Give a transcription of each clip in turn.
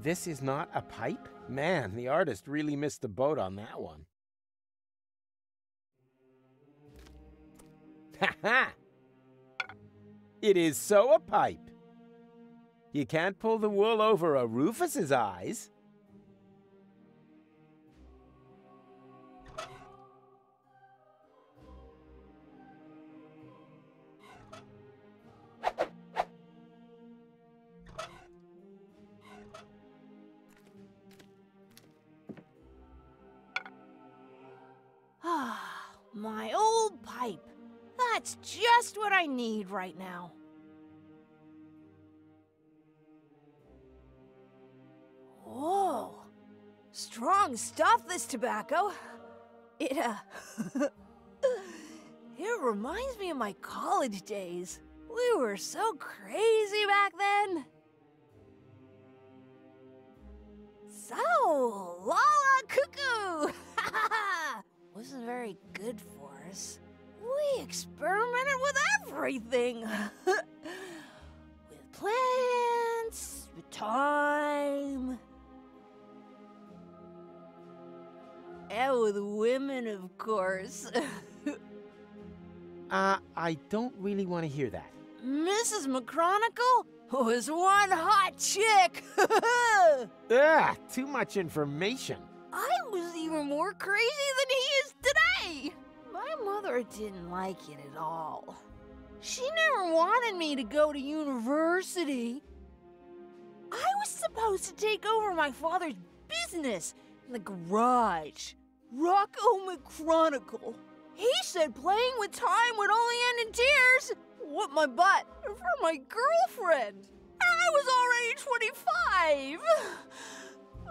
This is not a pipe? Man, the artist really missed the boat on that one. Ha ha! It is so a pipe. You can't pull the wool over a Rufus's eyes. Ah, my old pipe. That's just what I need right now. Whoa. Strong stuff, this tobacco. It reminds me of my college days. We were so crazy back then. So, Lala Cuckoo! Wasn't very good for us. We experimented with everything. With plants, with time, and with women, of course. I don't really want to hear that. Mrs. McChronicle was one hot chick. Too much information. I was even more crazy than he is today. My mother didn't like it at all. She never wanted me to go to university. I was supposed to take over my father's business in the garage. Rocco McChronicle. He said playing with time would only end in tears. What my butt for my girlfriend. I was already 25.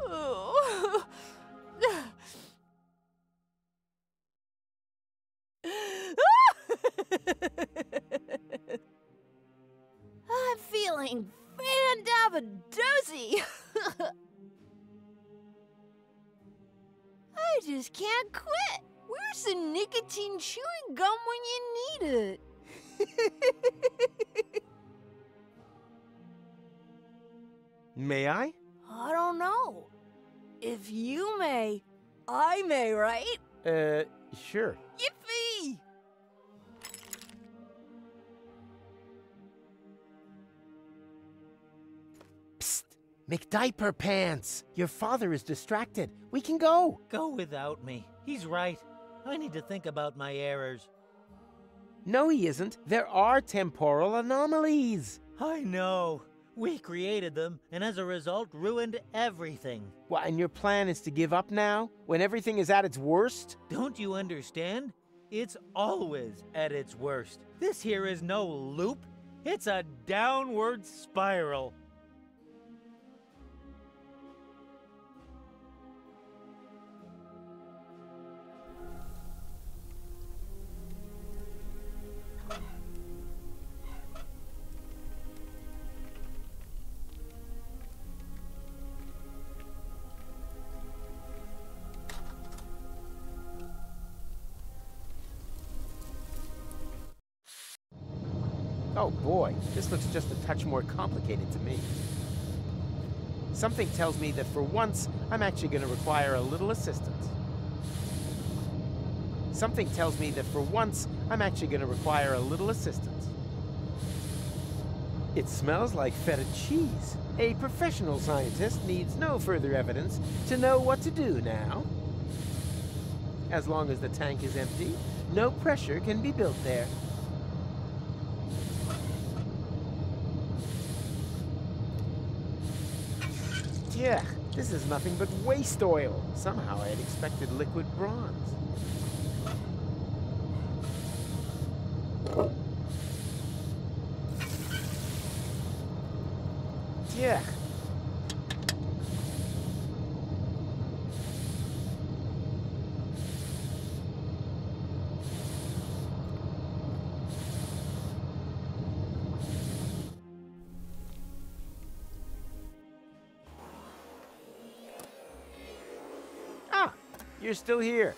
Oh. I'm feeling fan-dabba-dozy. I just can't quit. Where's the nicotine chewing gum when you need it? May I? I don't know. If you may, I may, right? Sure. Yippee! Psst! McDiaper Pants! Your father is distracted. We can go. Go without me. He's right. I need to think about my errors. No, he isn't. There are temporal anomalies. I know. We created them, and as a result, ruined everything. What, and your plan is to give up now, when everything is at its worst? Don't you understand? It's always at its worst. This here is no loop. It's a downward spiral. Oh boy, this looks just a touch more complicated to me. Something tells me that for once, I'm actually going to require a little assistance. Something tells me that for once, I'm actually going to require a little assistance. It smells like feta cheese. A professional scientist needs no further evidence to know what to do now. As long as the tank is empty, no pressure can be built there. Yeah, this is nothing but waste oil. Somehow I had expected liquid bronze. Yeah. You're still here.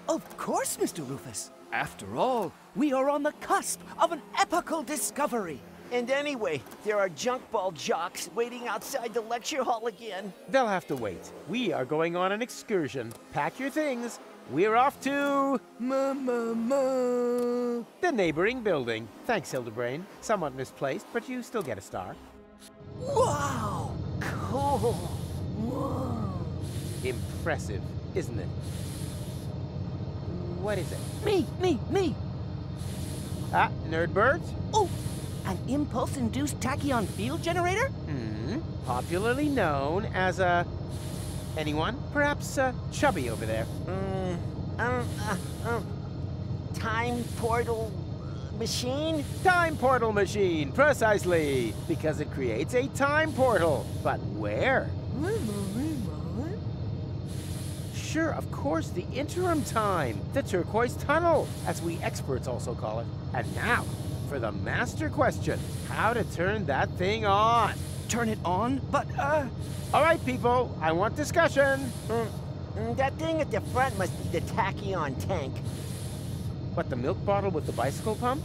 Of course, Mr. Rufus. After all, we are on the cusp of an epochal discovery. And anyway, there are junk ball jocks waiting outside the lecture hall again. They'll have to wait. We are going on an excursion. Pack your things. We're off to... the neighboring building. Thanks, Hildebrain. Somewhat misplaced, but you still get a star. Wow! Cool! Whoa! Impressive, isn't it? What is it? Me! Ah, Nerdbird? Oh, an impulse-induced tachyon field generator? Popularly known as a... anyone? Perhaps Chubby over there. Time portal machine? Time portal machine, precisely. Because it creates a time portal. But where? Sure, of course, the interim time. The turquoise tunnel, as we experts also call it. And now, for the master question. How to turn that thing on. Turn it on? But, All right, people, I want discussion. That thing at the front must be the tachyon tank. What, the milk bottle with the bicycle pump?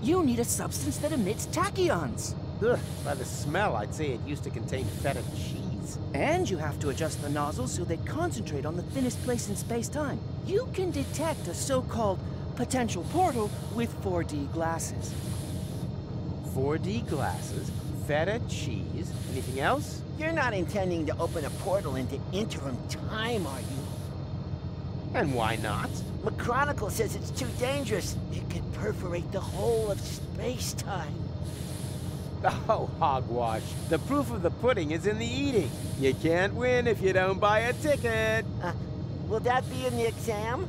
you need a substance that emits tachyons. Ugh, by the smell, I'd say it used to contain feta cheese. And you have to adjust the nozzles so they concentrate on the thinnest place in space-time. You can detect a so-called potential portal with 4D glasses. 4D glasses, feta cheese, anything else? You're not intending to open a portal into interim time, are you? And why not? McChronicle says it's too dangerous. It could perforate the whole of space-time. Oh, hogwash. The proof of the pudding is in the eating. You can't win if you don't buy a ticket. Will that be in the exam?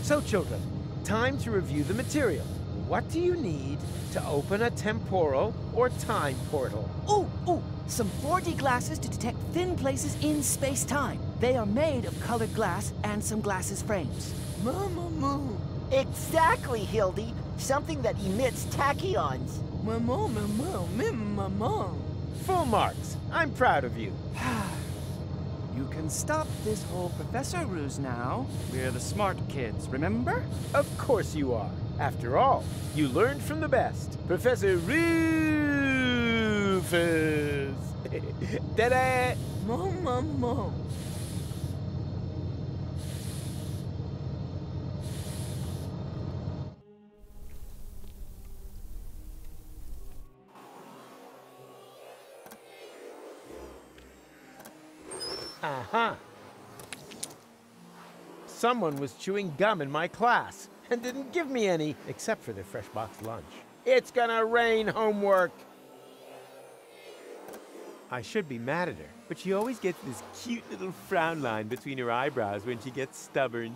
So, children, time to review the material. What do you need to open a temporal or time portal? Ooh, some 4D glasses to detect thin places in space-time. They are made of colored glass and some glasses frames. Moo. Exactly, Hildy. Something that emits tachyons. Full marks. I'm proud of you. You can stop this whole professor ruse now. We're the smart kids, remember? Of course you are. After all, you learned from the best. Professor Rufus. Ta-da! Mo. Aha! Someone was chewing gum in my class and didn't give me any, except for their fresh box lunch. It's gonna rain homework! I should be mad at her, but she always gets this cute little frown line between her eyebrows when she gets stubborn.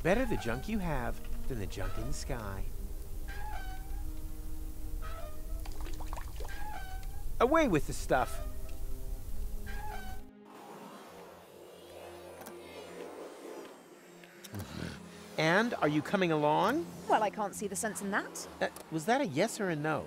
Better the junk you have than the junk in the sky. Away with the stuff. And are you coming along? Well, I can't see the sense in that. Was that a yes or a no?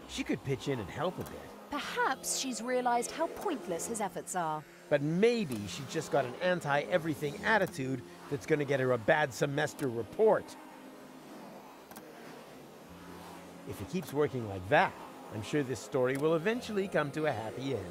She could pitch in and help a bit. Perhaps she's realized how pointless his efforts are. But maybe she's just got an anti-everything attitude that's gonna get her a bad semester report. If it keeps working like that, I'm sure this story will eventually come to a happy end.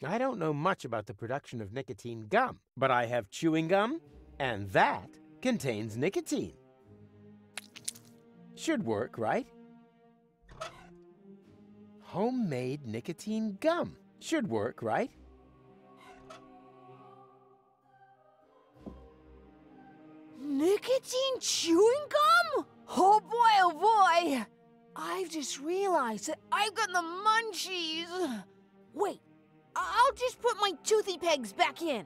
I don't know much about the production of nicotine gum, but I have chewing gum, and that contains nicotine. Should work, right? Homemade nicotine gum. Should work, right? Nicotine chewing gum? Oh boy. I've just realized that I've got the munchies. Wait, I'll just put my toothy pegs back in.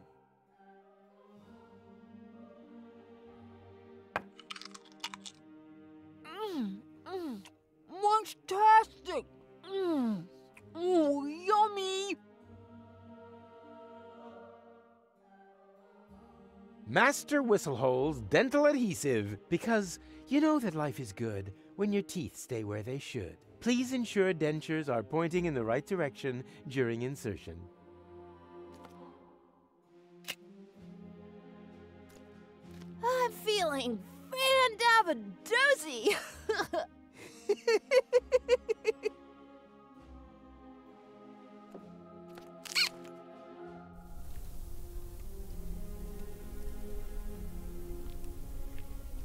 Munchtastic. Yummy. Master Whistlehole's dental adhesive, because you know that life is good when your teeth stay where they should. Please ensure dentures are pointing in the right direction during insertion. I'm feeling fan-dabba-doozy.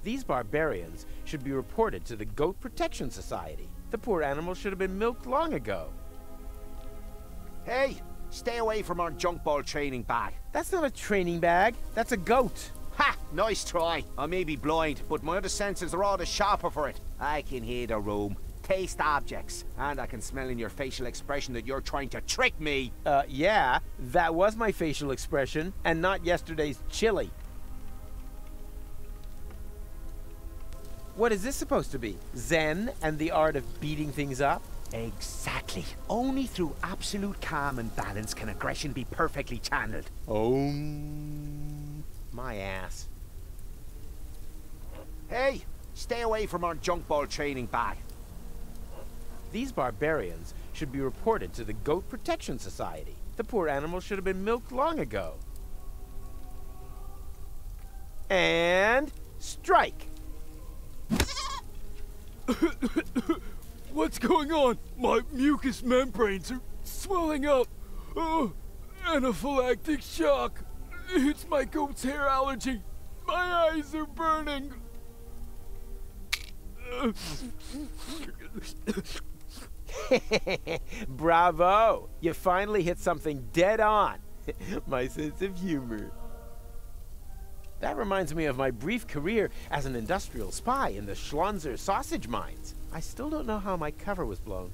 These barbarians should be reported to the Goat Protection Society. The poor animal should have been milked long ago. Hey, stay away from our junk ball training bag. That's not a training bag, that's a goat. Ha! Nice try. I may be blind, but my other senses are all the sharper for it. I can hear the room, taste objects, and I can smell in your facial expression that you're trying to trick me. Yeah, that was my facial expression, and not yesterday's chili. What is this supposed to be? Zen and the art of beating things up? Exactly. Only through absolute calm and balance can aggression be perfectly channeled. My ass. Hey, stay away from our junk ball training bag. These barbarians should be reported to the Goat Protection Society. The poor animal should have been milked long ago. And strike! What's going on? My mucous membranes are swelling up. Anaphylactic shock. It's my goat's hair allergy. My eyes are burning. Bravo! You finally hit something dead on. My sense of humor. That reminds me of my brief career as an industrial spy in the Schlonzer sausage mines. I still don't know how my cover was blown.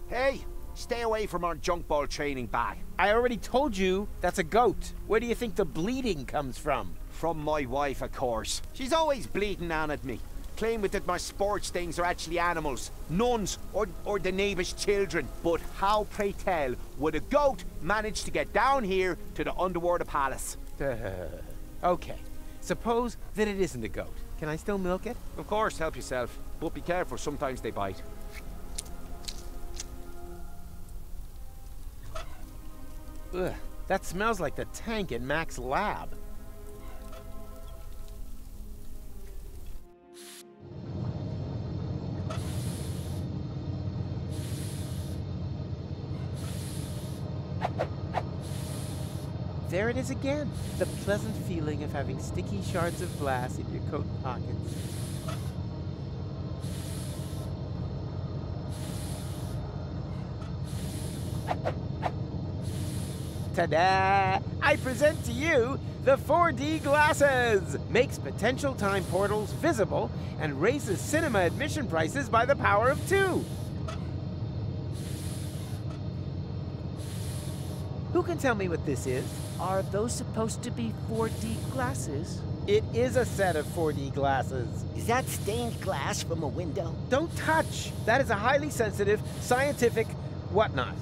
Hey, stay away from our junk ball training bag. I already told you that's a goat. Where do you think the bleeding comes from? From my wife, of course. She's always bleating on at me, claiming that my sports things are actually animals, nuns, or the neighbour's children. But how, pray tell, would a goat manage to get down here to the underwater palace? Okay, suppose that it isn't a goat. Can I still milk it? Of course, help yourself. But be careful, sometimes they bite. Ugh, that smells like the tank in Mac's lab. There it is again, the pleasant feeling of having sticky shards of glass in your coat pockets. Ta-da! I present to you the 4D glasses! Makes potential time portals visible and raises cinema admission prices by the power of 2. Who can tell me what this is? Are those supposed to be 4D glasses? It is a set of 4D glasses. Is that stained glass from a window? Don't touch! That is a highly sensitive, scientific whatnot.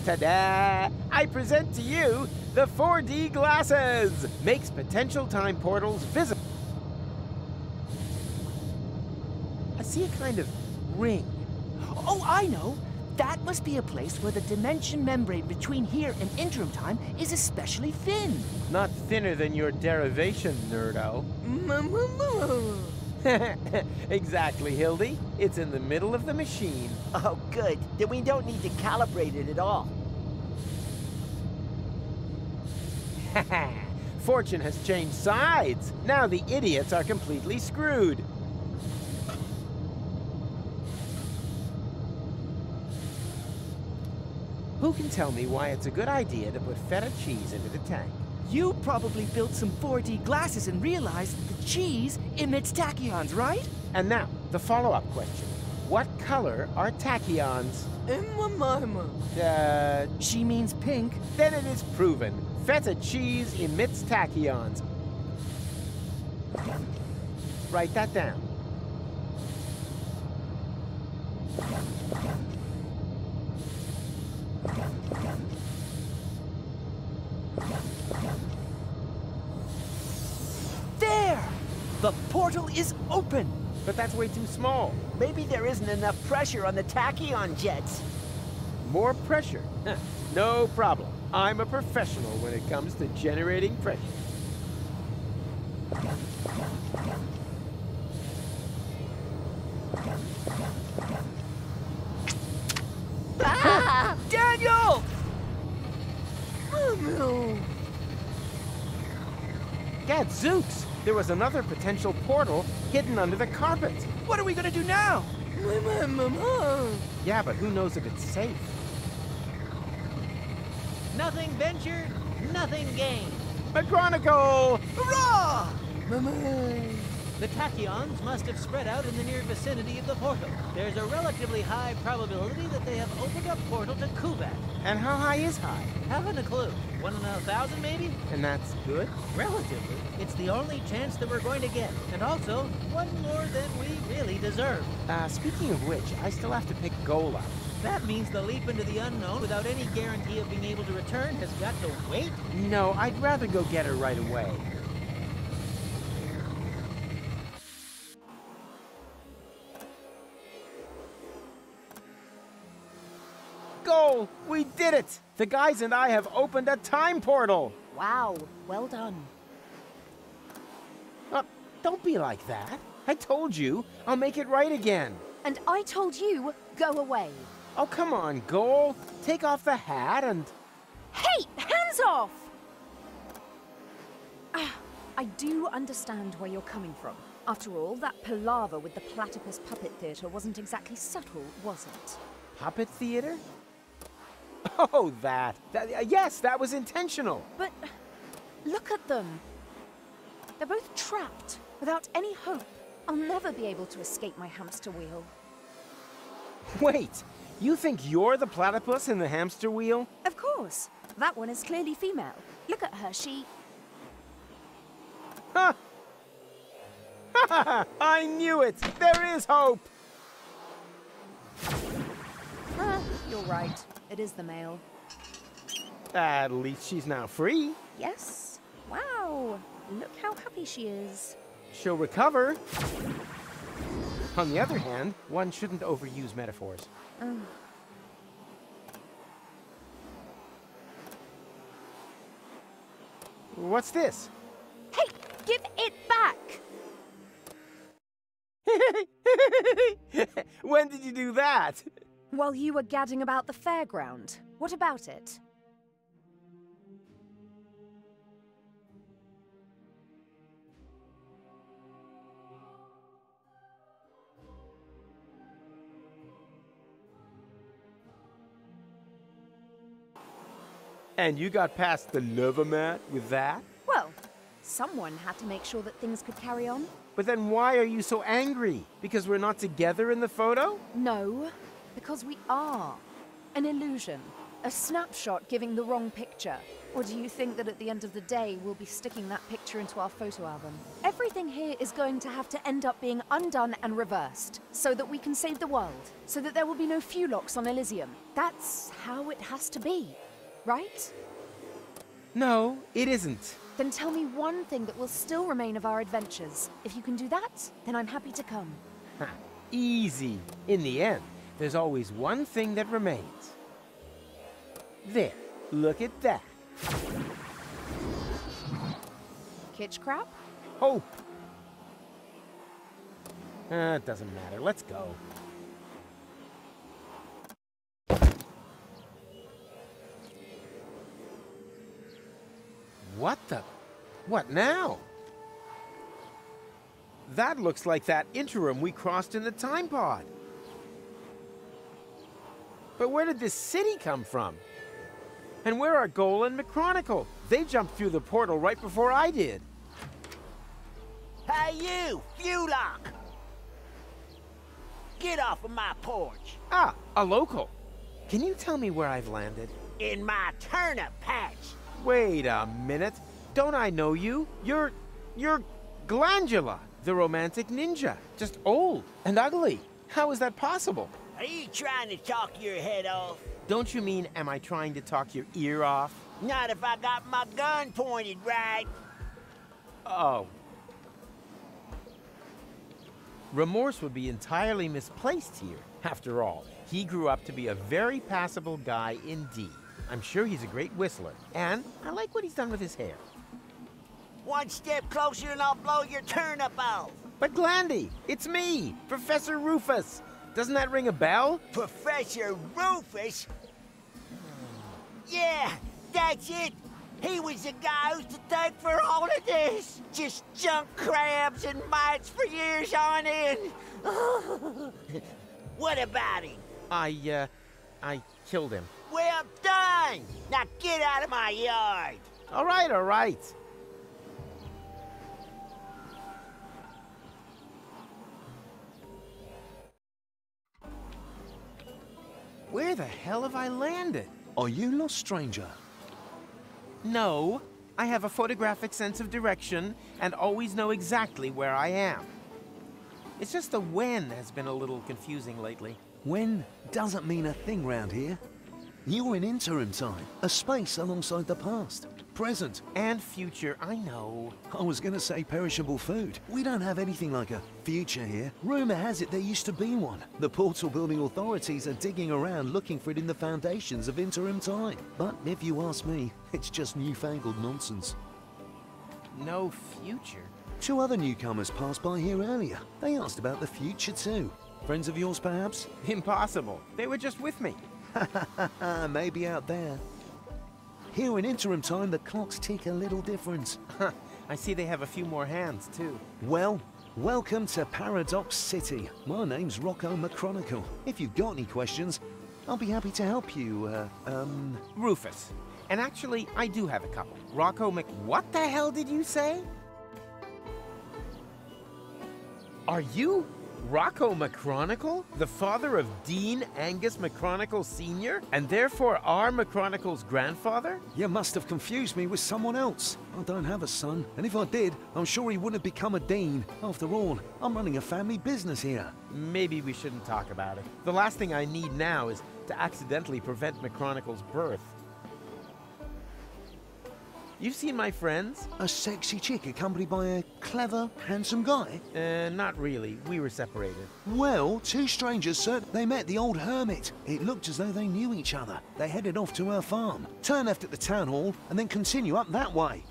Ta-da! I present to you the 4D glasses! Makes potential time portals visible. I see a kind of ring. Oh, I know! That must be a place where the dimension membrane between here and interim time is especially thin. Not thinner than your derivation, nerdo. Exactly, Hildy. It's in the middle of the machine. Oh, good. Then we don't need to calibrate it at all. Fortune has changed sides. Now the idiots are completely screwed. Who can tell me why it's a good idea to put feta cheese into the tank? You probably built some 4D glasses and realized the cheese emits tachyons, right? And now, the follow-up question. What color are tachyons? She means pink. Then it is proven. Feta cheese emits tachyons. Write that down. There! The portal is open! But that's way too small. Maybe there isn't enough pressure on the tachyon jets. More pressure? Huh. No problem. I'm a professional when it comes to generating pressure. Ah! Daniel! Oh no! Gadzooks! There was another potential portal hidden under the carpet. What are we gonna do now? Yeah, but who knows if it's safe? Nothing ventured, nothing gained. McGonagall! Hurrah! The tachyons must have spread out in the near vicinity of the portal. There's a relatively high probability that they have opened a portal to Kubat. And how high is high? Haven't a clue. 1 in 1,000 maybe? And that's good? Relatively. It's the only chance that we're going to get. And also, one more than we really deserve. Speaking of which, I still have to pick goal up. That means the leap into the unknown without any guarantee of being able to return has got to wait? No, I'd rather go get her right away. Goal! We did it! The guys and I have opened a time portal! Wow, well done. Don't be like that. I told you, I'll make it right again. And I told you, go away. Oh, come on, Goal. Take off the hat and... Hey, hands off! I do understand where you're coming from. After all, that palaver with the platypus puppet theatre wasn't exactly subtle, was it? Puppet theater? Oh, that. Yes, that was intentional. But look at them. They're both trapped, without any hope. I'll never be able to escape my hamster wheel. Wait, you think you're the platypus in the hamster wheel? Of course. That one is clearly female. Look at her, she... Ha! Ha! I knew it! There is hope! You're right. It is the male. At least she's now free. Yes. Wow. Look how happy she is. She'll recover. On the other hand, one shouldn't overuse metaphors. What's this? Hey, give it back! When did you do that? While you were gadding about the fairground. What about it? And you got past the lover mat with that? Well, someone had to make sure that things could carry on. But then why are you so angry? Because we're not together in the photo? No, because we are. An illusion. A snapshot giving the wrong picture. Or do you think that at the end of the day, we'll be sticking that picture into our photo album? Everything here is going to have to end up being undone and reversed, so that we can save the world, so that there will be no Fulocks on Elysium. That's how it has to be, right? No, it isn't. Then tell me one thing that will still remain of our adventures. If you can do that, then I'm happy to come. Easy. In the end, there's always one thing that remains. There, look at that. Kitsch crap? Hope. It doesn't matter. Let's go. What the? What now? That looks like that interim we crossed in the time pod. But where did this city come from? And where are Goal and McChronicle? They jumped through the portal right before I did. Hey you, Fulock! Get off of my porch! Ah, a local. Can you tell me where I've landed? In my turnip patch! Wait a minute. Don't I know you? You're Glandula, the romantic ninja. Just old and ugly. How is that possible? Are you trying to talk your head off? Don't you mean, am I trying to talk your ear off? Not if I got my gun pointed right. Oh. Remorse would be entirely misplaced here. After all, he grew up to be a very passable guy indeed. I'm sure he's a great whistler, and I like what he's done with his hair. One step closer and I'll blow your turnip off. But Glandy, it's me, Professor Rufus. Doesn't that ring a bell? Professor Rufus? Yeah, that's it. He was the guy who's to thank for all of this. Just junk crabs and mites for years on end. What about him? I killed him. Well done! Now get out of my yard! All right, all right. Where the hell have I landed? Are you lost, stranger? No, I have a photographic sense of direction and always know exactly where I am. It's just the when has been a little confusing lately. When doesn't mean a thing round here. You're in interim time, a space alongside the past, present. And future, I know. I was gonna say perishable food. We don't have anything like a future here. Rumor has it there used to be one. The portal building authorities are digging around looking for it in the foundations of interim time. But if you ask me, it's just newfangled nonsense. No future? 2 other newcomers passed by here earlier. They asked about the future too. Friends of yours, perhaps? Impossible. They were just with me. Maybe out there. Here in interim time, the clocks tick a little different. I see they have a few more hands, too. Well, welcome to Paradox City. My name's Rocco McChronicle. If you've got any questions, I'll be happy to help you, Rufus. And actually, I do have a couple. Rocco What the hell did you say? Are you Rocco McChronicle, the father of Dean Angus McChronicle Sr., and therefore our McChronicle's grandfather? You must have confused me with someone else. I don't have a son, and if I did, I'm sure he wouldn't have become a dean. After all, I'm running a family business here. Maybe we shouldn't talk about it. The last thing I need now is to accidentally prevent McChronicle's birth. You've seen my friends? A sexy chick accompanied by a clever, handsome guy? Not really. We were separated. Well, 2 strangers, sir. They met the old hermit. It looked as though they knew each other. They headed off to her farm. Turn left at the town hall, and then continue up that way.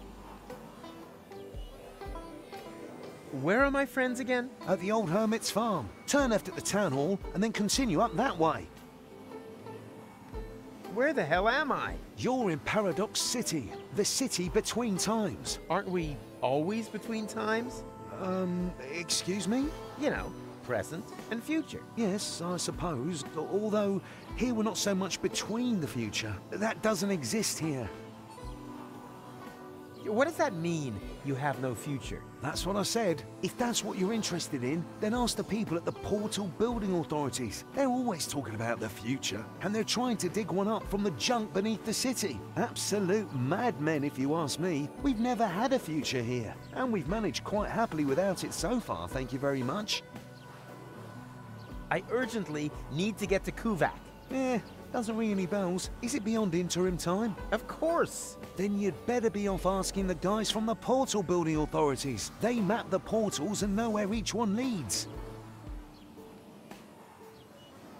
Where are my friends again? At the old hermit's farm. Turn left at the town hall, and then continue up that way. Where the hell am I? You're in Paradox City, the city between times. Aren't we always between times? Excuse me? You know, present and future. Yes, I suppose, although here we're not so much between the future. That doesn't exist here. What does that mean, you have no future? That's what I said. If that's what you're interested in, then ask the people at the portal building authorities. They're always talking about the future, and they're trying to dig one up from the junk beneath the city. Absolute madmen, if you ask me. We've never had a future here, and we've managed quite happily without it so far, thank you very much. I urgently need to get to Kuvak. Doesn't ring any bells. Is it beyond interim time? Of course. Then you'd better be off asking the guys from the portal building authorities. They map the portals and know where each one leads.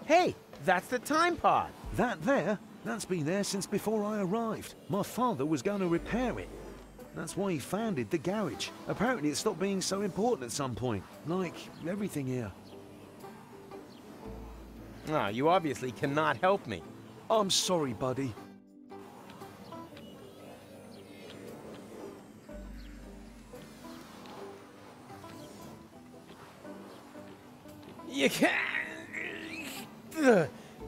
Hey, that's the time pod. That there? That's been there since before I arrived. My father was going to repair it. That's why he founded the garage. Apparently it stopped being so important at some point. Like everything here. Ah, you obviously cannot help me. I'm sorry, buddy. You can't.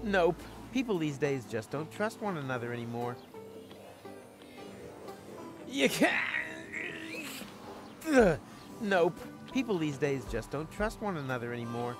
Nope. People these days just don't trust one another anymore. You can't. Ugh. Nope. People these days just don't trust one another anymore.